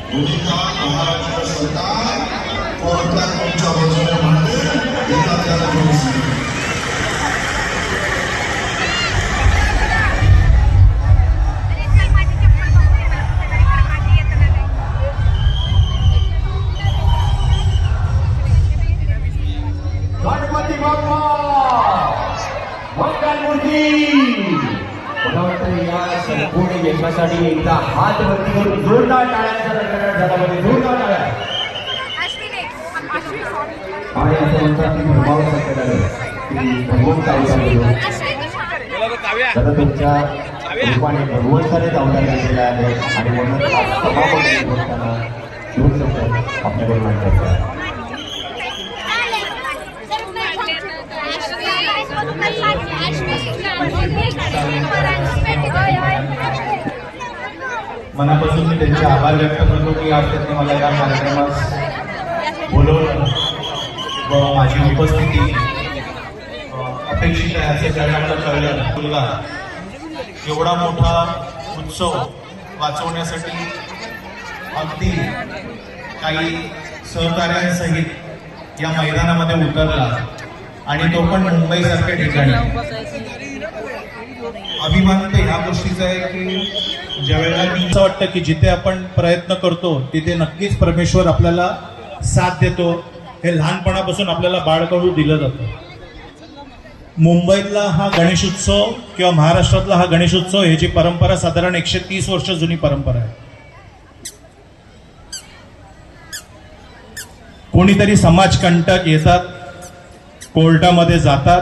भूमिका महाराष्ट्र सरकार कोर्टात तुमच्या बाजूने मांडते एका त्याला गणपती बाप्पा मंगलमूर्ती मला वाटतं या संपूर्ण यशासाठी एकदा हात वरती करून जोरदार टाळ्यांचा गडगडाट झाला पाहिजे. जोरदार टाळ्या. आणि असं म्हणतात की प्रभाव सत्य झालं की भगवंत अवतार तर तुमच्या रूपाने भगवंतानेच अवतार घेतलेला आहे आणि म्हणून सभापती भगवंतांना दोन शब्द आपल्याकडे मांडतात. मनापासून मी त्यांचे आभार व्यक्त करतो की आज त्यांनी मला या कार्यक्रमात बोलवलं व माझी उपस्थिती अपेक्षित आहे असे ज्यांना मला कळलं. मुलगा एवढा मोठा उत्सव वाचवण्यासाठी अगदी काही सहकार्यांसहित या मैदानामध्ये उतरला आणि तो पण मुंबईसारख्या ठिकाणी. अभिमान तर ह्या गोष्टीचा आहे की ज्यावेळेला मी असं वाटतं की जिथे आपण प्रयत्न करतो तिथे नक्कीच परमेश्वर आपल्याला साथ देतो. हे लहानपणापासून आपल्याला बाळकडू दिलं जातं. मुंबईतला हा गणेशोत्सव किंवा महाराष्ट्रातला हा गणेशोत्सव ह्याची परंपरा साधारण 130 वर्ष जुनी परंपरा आहे. कोणीतरी समाजकंटक येतात, कोर्टामध्ये जातात,